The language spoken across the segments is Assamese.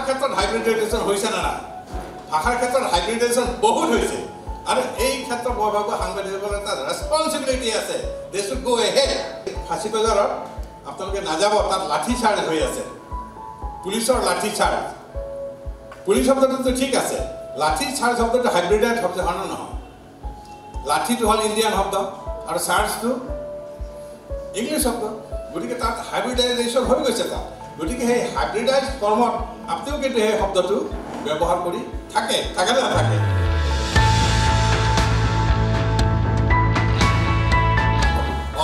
ক্ষেত্ৰত হাইব্ৰিডাইজেশ্যন হৈছে না ভাষাৰ ক্ষেত্ৰত হাইব্ৰিডাইজেশ্যন বহুত হৈছে আৰু এই ক্ষেত্ৰত মই ভাবোঁ সাংবাদিকসকলৰ এটা ৰেছপনচিবিলিটি আছে দে শুড গো এহেড ফাঁচী বজাৰত আপোনালোকে নাযাব তাত লাঠি চাৰ্জ হৈ আছে পুলিচৰ লাঠি চাৰ্জ পুলিচ শব্দটো ঠিক আছে লাঠি চাৰ্জ শব্দটো হাইব্ৰিডাইজ শব্দ হয় নহয় লাঠিটো হ'ল ইণ্ডিয়ান শব্দ আৰু চাৰ্জটো ইংলিছ শব্দ গতিকে তাত হাইব্ৰিডাইজেশ্যন হৈ গৈছে তাত গতিকে সেই হাইব্ৰিডাইজ কৰ্মত আপুনিও কিন্তু সেই শব্দটো ব্যৱহাৰ কৰি থাকে নে নাথাকে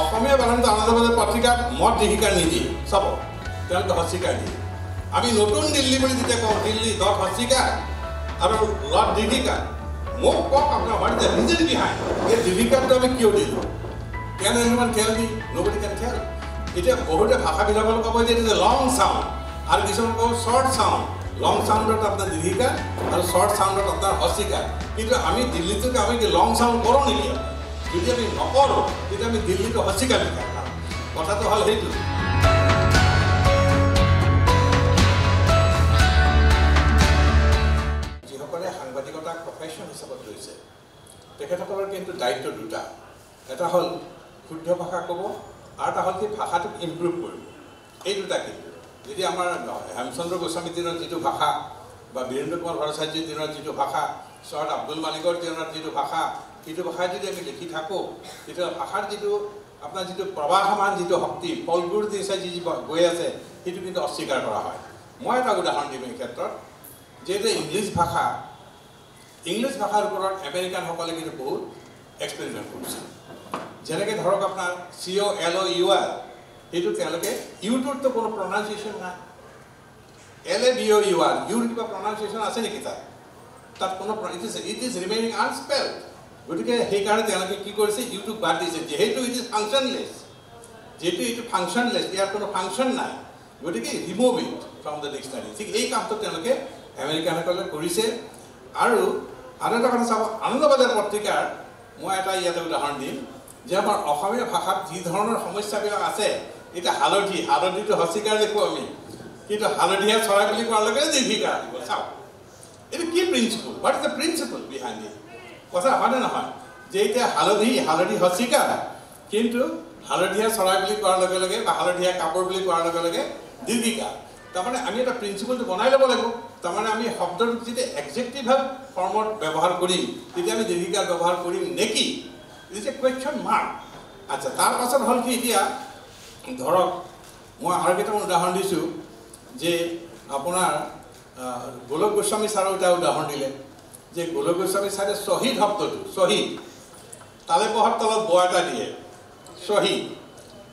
অসমীয়া বানানটো আনন্দবাজাৰ পত্ৰিকাত মত দীঘিকা নিদিয়ে চাব তেওঁলোকে হস্তিকাৰ দিয়ে আমি নতুন দিল্লী বুলি যেতিয়া কওঁ দিল্লী দট হস্তিকাৰ আৰু লট দীঘিকা মোক কওক আপোনাৰ what is the reason behind এই দীঘিকাটো আমি কিয় দিলোঁ কেন এনিমান টেল মি নবডি কেন টেল এতিয়া বহুতে ভাষাবিলাকৰ ক'ব যে it is a long sound আৰু কিছুমান ক'ব শ্বৰ্ট চাউণ্ড লং চাউণ্ডত আপোনাৰ দীঘিকা আৰু শ্বৰ্ট চাউণ্ডত আপোনাৰ হস্তিকাৰ কিন্তু আমি দিল্লীটোকে আমি কি লং চাউণ্ড কৰোঁ নেকি যদি আমি নকৰোঁ তেতিয়া আমি দিল্লীটো হস্তিকাৰ লিখা কথাটো হ'ল সেইটো যিসকলে সাংবাদিকতাক প্ৰফেশ্যন হিচাপত লৈছে তেখেতসকলৰ কিন্তু দায়িত্ব দুটা এটা হ'ল শুদ্ধ ভাষা ক'ব আৰু এটা হ'ল কি ভাষাটোক ইম্প্ৰুভ কৰিব এই দুটা কিন্তু যদি আমাৰ হেমচন্দ্ৰ গোস্বামীৰ দিনৰ যিটো ভাষা বা বীৰেন্দ্ৰ কুমাৰ ভট্টাচাৰ্যৰ দিনৰ যিটো ভাষা চৈয়দ আব্দুল মালিকৰ দিনৰ যিটো ভাষা সেইটো ভাষাই যদি আমি লিখি থাকোঁ তেতিয়া ভাষাৰ যিটো আপোনাৰ যিটো প্ৰবাহমান যিটো শক্তি ফলবোৰ যি গৈ আছে সেইটো কিন্তু অস্বীকাৰ কৰা হয় মই এটা উদাহৰণ দিম এই ক্ষেত্ৰত যিহেতু ইংলিছ ভাষাৰ ওপৰত আমেৰিকানসকলে কিন্তু বহুত এক্সপেৰিমেণ্ট কৰিছে যেনেকৈ ধৰক আপোনাৰ COLOUR সেইটো তেওঁলোকে ইউটোততো কোনো প্ৰনাউন্সিয়েশ্যন নাই LABOUR ইউৰ কিবা প্ৰনাউন্সিয়েশ্যন আছে নেকি তাত কোনো ইট ইজ ৰিমেইনিং আনস্পেল্ড গতিকে সেইকাৰণে তেওঁলোকে কি কৰিছে ইউটিউব বাদ দিছে যিহেতু ইট ইজ ফাংচনলেছ যিহেতু এইটো ফাংচনলেছ ইয়াৰ কোনো ফাংচন নাই গতিকে remove it from the dictionary ঠিক এই কামটো তেওঁলোকে আমেৰিকানসকলে কৰিছে আৰু এটা কথা চাব আনন্দবাজাৰ পত্ৰিকাৰ মই এটা ইয়াতে উদাহৰণ দিম যে আমাৰ অসমীয়া ভাষাত যি ধৰণৰ সমস্যাবিলাক আছে এতিয়া হালধিটো হস্তিকাৰ লিখোঁ আমি কিন্তু হালধীয়া চৰাই বুলি কোৱাৰ লগে দীঘিকা দিব চাওক এইটো কি principle what is the principle behind it কথা হয়নে নহয় যে এতিয়া হালধি হস্তিকাৰ কিন্তু হালধীয়া চৰাই বুলি কোৱাৰ লগে লগে বা হালধীয়া কাপোৰ বুলি কোৱাৰ লগে লগে দীৰ্ঘিকা তাৰমানে আমি এটা প্ৰিন্সিপলটো বনাই ল'ব লাগিব তাৰমানে আমি শব্দটো যেতিয়া একজেক্টিভ ফৰ্মত ব্যৱহাৰ কৰিম তেতিয়া আমি দীৰ্ঘিকাৰ ব্যৱহাৰ কৰিম নেকি it is a question mark আচ্ছা তাৰ পাছত হ'ল কি এতিয়া ধৰক মই আৰু কেইটামান উদাহৰণ দিছোঁ যে আপোনাৰ গোলক গোস্বামী ছাৰৰ এটা উদাহৰণ দিলে যে গোলক গোস্বামী ছাৰে শ্বহীদ শব্দটো শ্বহীদ তালে পঢ়াৰ তলত ব এটা দিয়ে শ্বহীদ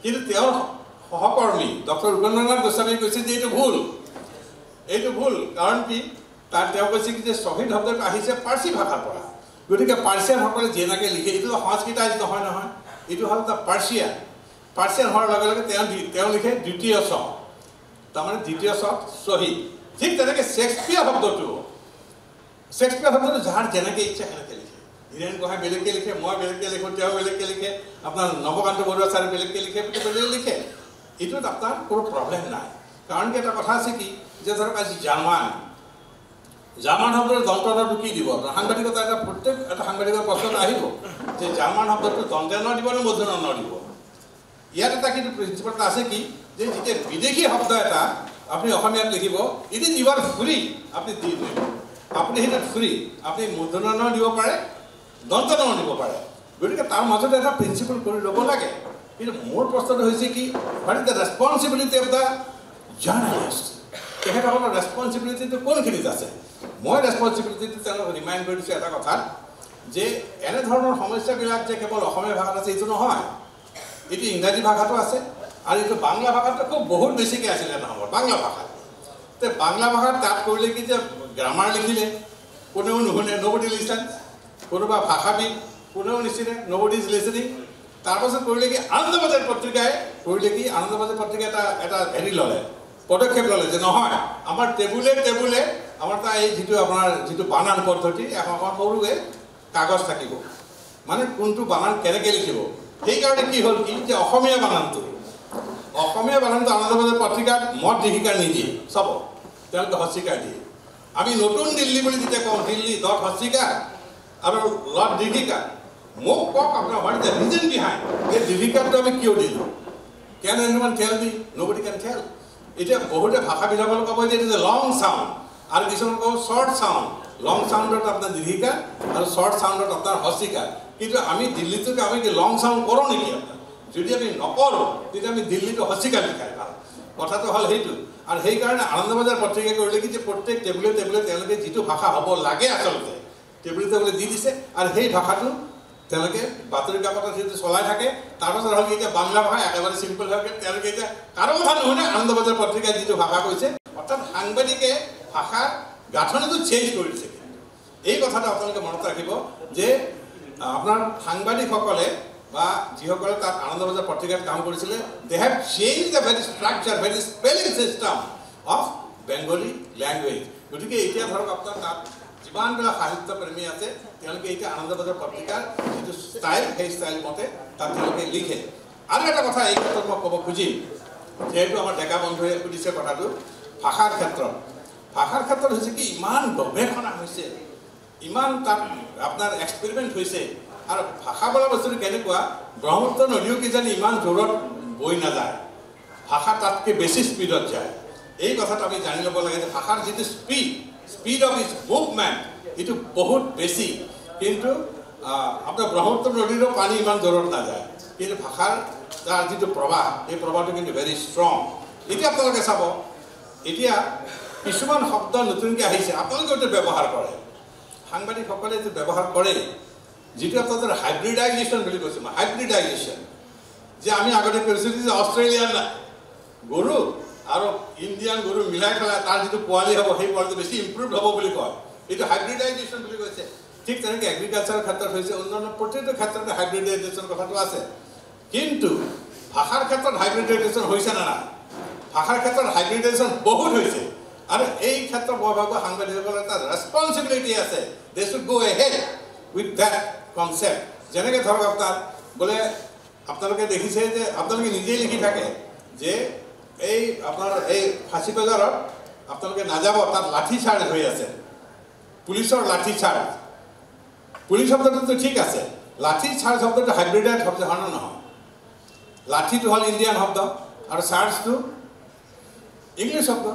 কিন্তু তেওঁৰ সহকৰ্মী ডক্টৰ উপেন্দ্ৰনাথ গোস্বামীয়ে কৈছে যে এইটো ভুল কাৰণ কি তেওঁ কৈছে কি যে শ্বহীদ শব্দটো আহিছে পাৰ্চী ভাষাৰ পৰা গতিকে পাৰ্চিয়ানসকলে যেনেকৈ লিখে এইটো সংস্কৃতাইজ নহয় এইটো হ'ল এটা পাৰ্চিয়ান হোৱাৰ লগে লগে তেওঁ লিখে দ্বিতীয় চ তাৰমানে দ্বিতীয় চ শ্বহীদ ঠিক তেনেকৈ শ্বেক্সপিয়াৰ শব্দটো যাৰ যেনেকৈ ইচ্ছা সেনেকৈ লিখে হীৰেণ গোহাঁই বেলেগকৈ লিখে মই বেলেগকৈ লিখোঁ তেওঁ বেলেগকৈ লিখে আপোনাৰ নৱকান্ত বৰুৱা ছাৰে বেলেগকৈ লিখে বেলেগ লিখে এইটোত আপোনাৰ কোনো প্ৰব্লেম নাই কাৰণ কি এটা কথা আছে কি যে ধৰক আজি জাৰ্মান শব্দৰ যন্ত্ৰণাটো কি দিব সাংবাদিকতা প্ৰত্যেক এটা সাংবাদিকৰ প্ৰশ্নত আহিব যে জাৰ্মান শব্দটো দন্তেন দিব নে মূৰ্ধন্য ন দিব ইয়াত এটা কিন্তু প্ৰিন্সিপল এটা আছে কি যে যেতিয়া বিদেশী শব্দ এটা আপুনি অসমীয়াত লিখিব ইট ইজ ইউৰ ফ্ৰী আপুনি দি দিব আপুনি সেইটোত ফ্ৰী আপুনি মূৰ্ধন্য দিব পাৰে দন্তেন দিব পাৰে গতিকে তাৰ মাজতে এটা প্ৰিন্সিপল কৰি ল'ব লাগে কিন্তু মোৰ প্ৰশ্নটো হৈছে কি what is the responsibility of the journalist তেখেতসকলৰ ৰেছপনচিবিলিটিটো কোনখিনিত আছে মই ৰেছপনচিবিলিটিটো তেওঁলোকক ৰিমাইণ্ড কৰি দিছোঁ এটা কথা যে এনেধৰণৰ সমস্যাবিলাক যে কেৱল অসমীয়া ভাষাত আছে এইটো নহয় এইটো ইংৰাজী ভাষাটো আছে আৰু এইটো বাংলা ভাষাটো খুব বহুত বেছিকৈ আছিলে নহ'ব বাংলা ভাষাত বাংলা ভাষাত তাত কৰিলে কি যে গ্ৰামাৰ লিখিলে কোনেও নুশুনে নবডি লিচেন কোনোবা ভাষাবিদ কোনেও নিচিনে নবডি ইজ লিচেনিং তাৰপাছত কৰিলে কি আনন্দবাজাৰ পত্ৰিকাই এটা হেৰি ল'লে পদক্ষেপ ল'লে যে নহয় আমাৰ টেবুলে আমাৰ তাৰ এই যিটো বানান পদ্ধতি এখন সৰুকৈ কাগজ থাকিব মানে কোনটো বানান কেনেকৈ লিখিব সেইকাৰণে কি হ'ল কি যে অসমীয়া বানানটো আনন্দবাজাৰ পত্ৰিকাত মত দীঘিকাৰ নিদিয়ে চাব তেওঁলোকে হস্তিকাৰ দিয়ে আমি নতুন দিল্লী বুলি যেতিয়া কওঁ দিল্লী ডট হস্তিকাৰ আৰু লৰ্ড দীৰ্ঘিকাৰ মোক কওক আপোনাৰ what is the reason behind এই দীৰ্ঘিকাৰটো আমি কিয় দিলোঁ কেন এনিৱান টেল মি নবডি কেন টেল এতিয়া বহুতে ভাষাবিলাকলৈ ক'ব যে it is a long sound আৰু কিছুমান ক'ব শ্বৰ্ট চাউণ্ড লং চাউণ্ডত আপোনাৰ দীৰ্ঘিকাৰ আৰু শ্বৰ্ট চাউণ্ডত আপোনাৰ হস্তিকাৰ কিন্তু আমি দিল্লীটোকে আমি কি লং চাউণ্ড কৰোঁ নেকি আপোনাৰ যদি আমি নকৰোঁ তেতিয়া আমি দিল্লীটো হস্তিকাৰ লিখাই ভাল কথাটো হ'ল সেইটো আৰু সেইকাৰণে আনন্দবজাৰ পত্ৰিকাই কৰিলে কি যে প্ৰত্যেক টেবুলে টেবুলে তেওঁলোকে যিটো ভাষা হ'ব লাগে আচলতে টেবুলে টেবুলে দি দিছে আৰু সেই ভাষাটো তেওঁলোকে বাতৰি কাকতত যিটো চলাই থাকে তাৰপাছত হ'ল এতিয়া বাংলা ভাষা একেবাৰে চিম্পল হৈ তেওঁলোকে এতিয়া কাৰো কথা নুশুনে আনন্দবজাৰ পত্ৰিকাই যিটো ভাষা কৈছে অৰ্থাৎ সাংবাদিকে ভাষাৰ গাঁথনিটো চেঞ্জ কৰি দিছে এই কথাটো আপোনালোকে মনত ৰাখিব যে আপোনাৰ সাংবাদিকসকলে বা যিসকলে তাত আনন্দবজাৰ পত্ৰিকাত কাম কৰিছিলে they have change the very structure very spelling system of Bengali language গতিকে এতিয়া ধৰক আপোনাৰ তাত যিমানবিলাক সাহিত্য প্ৰেমী আছে তেওঁলোকে এতিয়া আনন্দবজাৰ পত্ৰিকাৰ যিটো ষ্টাইল সেই ষ্টাইল মতে তাত তেওঁলোকে লিখে আৰু এটা কথা এই ক্ষেত্ৰত মই ক'ব খুজিম যিহেতু আমাৰ ডেকা বন্ধুৱে সুধিছে কথাটো ভাষাৰ ক্ষেত্ৰত হৈছে কি ইমান গৱেষণা হৈছে ইমান তাত আপোনাৰ এক্সপেৰিমেণ্ট হৈছে আৰু ভাষা বোলা বস্তুটো কেনেকুৱা ব্ৰহ্মপুত্ৰ নদীও কিজানি ইমান জোৰত বৈ নাযায় ভাষা তাতকৈ বেছি স্পীডত যায় এই কথাটো আমি জানি ল'ব লাগে যে ভাষাৰ যিটো স্পীড অফ ইটছ মুভমেণ্ট এইটো বহুত বেছি কিন্তু আপোনাৰ ব্ৰহ্মপুত্ৰ নদীৰো পানী ইমান জোৰত নাযায় কিন্তু ভাষাৰ তাৰ যিটো প্ৰবাহ এই প্ৰবাহটো কিন্তু ভেৰি ষ্ট্ৰং এতিয়া আপোনালোকে চাব এতিয়া কিছুমান শব্দ নতুনকৈ আহিছে আপোনালোকে এইটো ব্যৱহাৰ কৰে সাংবাদিকসকলে এইটো ব্যৱহাৰ কৰে যিটো আপোনালোকৰ হাইব্ৰিডাইজেশ্যন বুলি কৈছোঁ মই হাইব্ৰিডাইজেশ্যন যে আমি আগতে কৈছিলোঁ যে অষ্ট্ৰেলিয়ান গৰু আৰু ইণ্ডিয়ান গৰু মিলাই পেলাই তাৰ যিটো পোৱালি হ'ব সেই পোৱালিটো বেছি ইম্প্ৰুভ হ'ব বুলি কয় এইটো হাইব্ৰিডাইজেশ্যন বুলি কৈছে ঠিক তেনেকৈ এগ্ৰিকালচাৰৰ ক্ষেত্ৰত হৈছে অন্যান্য প্ৰতিটো ক্ষেত্ৰতে হাইব্ৰিডাইজেশ্যন কথাটো আছে কিন্তু ভাষাৰ ক্ষেত্ৰত হাইব্ৰিডাইজেশ্যন হৈছে নে নাই ভাষাৰ ক্ষেত্ৰত হাইব্ৰিডাইজেশ্যন বহুত হৈছে আৰু এই ক্ষেত্ৰত মই ভাবোঁ সাংবাদিকসকলৰ এটা ৰেছপনচিবিলিটি আছে they should go ahead with that concept যেনেকৈ ধৰক আপোনাৰ বোলে আপোনালোকে দেখিছে যে আপোনালোকে নিজেই লিখি থাকে যে এই আপোনাৰ এই ফাঁচী বজাৰত আপোনালোকে নাযাব তাত লাঠি চাৰ্জ হৈ আছে পুলিচৰ লাঠি চাৰ্জ পুলিচ শব্দটোতো ঠিক আছে লাঠি চাৰ্জ শব্দটো হাইব্ৰিডাইজ শব্দ হয় নে নহয় লাঠিটো হ'ল ইণ্ডিয়ান শব্দ আৰু চাৰ্জটো ইংলিছ শব্দ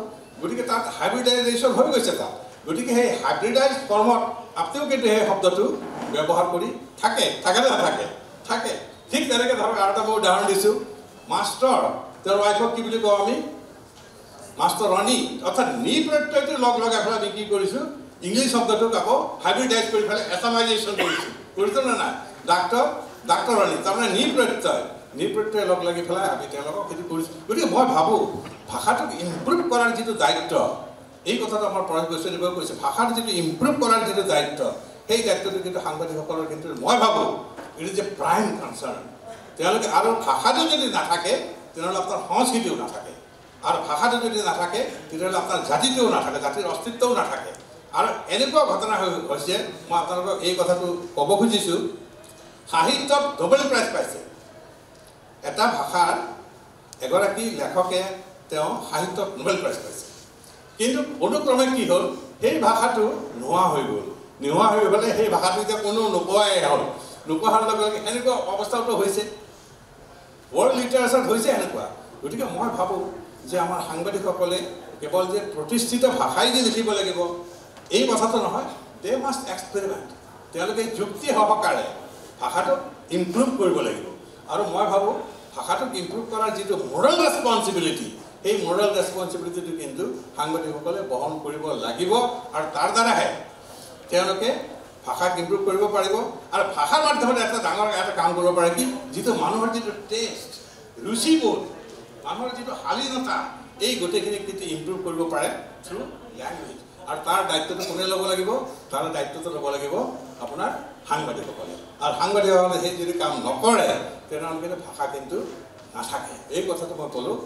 গতিকে তাত হাইব্ৰিডাইজেশ্যন হৈ গৈছে তাত গতিকে সেই হাইব্ৰিডাইজ কৰ্মত আপুনিও কিন্তু সেই শব্দটো ব্যৱহাৰ কৰি থাকে নে নাথাকে থাকে ঠিক তেনেকৈ ধৰক আৰু এটা মই উদাহৰণ দিছোঁ মাষ্টৰ তেওঁৰ ৱাইফক কি বুলি কওঁ আমি মাষ্টৰণী অৰ্থাৎ নি প্ৰত্যয়টো লগাই পেলাই আমি কি কৰিছোঁ ইংলিছ শব্দটোক আকৌ হাইব্ৰিডাইজ কৰি পেলাই এছামাইজেশ্যন কৰিছোঁ নে নাই ডাক্তৰণী তাৰমানে নি প্ৰত্যয় লগ লাগি পেলাই আমি তেওঁলোকক সেইটো কৰিছোঁ গতিকে মই ভাবোঁ ভাষাটোক ইম্প্ৰুভ কৰাৰ যিটো দায়িত্ব এই কথাটো আমাৰ পৰেশ গোস্বামীয়ে কৈছে ভাষাটো যিটো ইম্প্ৰুভ কৰাৰ যিটো দায়িত্ব সেই দায়িত্বটো কিন্তু সাংবাদিকসকলৰ কিন্তু মই ভাবোঁ it is a prime concerned তেওঁলোকে আৰু ভাষাটো যদি নাথাকে তেনেহ'লে আপোনাৰ সংস্কৃতিও নাথাকে আৰু ভাষাটো যদি নাথাকে তেতিয়াহ'লে আপোনাৰ জাতিটোও নাথাকে জাতিৰ অস্তিত্বও নাথাকে আৰু এনেকুৱা ঘটনা হৈছে মই আপোনালোকক এই কথাটো ক'ব খুজিছোঁ সাহিত্যত নোবেল প্ৰাইজ পাইছে এটা ভাষাৰ এগৰাকী লেখকে তেওঁ সাহিত্যত নোবেল প্ৰাইজ পাইছে কিন্তু অনুক্ৰমে কি হ'ল সেই ভাষাটো নোহোৱা হৈ গ'লে সেই ভাষাটো এতিয়া কোনো নোপোৱাই হ'ল নোপোৱাৰ লগে লগে এনেকুৱা অৱস্থাটো হৈছে ৱৰ্ল্ড লিটাৰেচাৰত হৈছে এনেকুৱা গতিকে মই ভাবোঁ যে আমাৰ সাংবাদিকসকলে কেৱল যে প্ৰতিষ্ঠিত ভাষাই যে লিখিব লাগিব এই কথাটো নহয় দে মাষ্ট এক্সপেৰিমেণ্ট তেওঁলোকে যুক্তি সহকাৰে ভাষাটোক ইম্প্ৰুভ কৰিব লাগিব আৰু মই ভাবোঁ ভাষাটোক ইম্প্ৰুভ কৰাৰ যিটো মৰেল ৰেছপনচিবিলিটি সেই মৰেল ৰেছপনচিবিলিটিটো কিন্তু সাংবাদিকসকলে বহন কৰিব লাগিব আৰু তাৰ দ্বাৰাহে তেওঁলোকে ভাষাক ইম্প্ৰুভ কৰিব পাৰিব আৰু ভাষাৰ মাধ্যমত এটা ডাঙৰ এটা কাম কৰিব পাৰে কি যিটো মানুহৰ যিটো টেষ্ট ৰুচিবোধ মানুহৰ যিটো শালীনতা এই গোটেইখিনি কিন্তু ইম্প্ৰুভ কৰিব পাৰে থ্ৰু লেংগুৱেজ আৰু তাৰ দায়িত্বটো কোনে ল'ব লাগিব তাৰ দায়িত্বটো ল'ব লাগিব আপোনাৰ সাংবাদিকসকলে আৰু সাংবাদিকসকলে সেই যদি কাম নকৰে তেনেহ'লে কিন্তু ভাষা কিন্তু নাথাকে এই কথাটো মই ক'লোঁ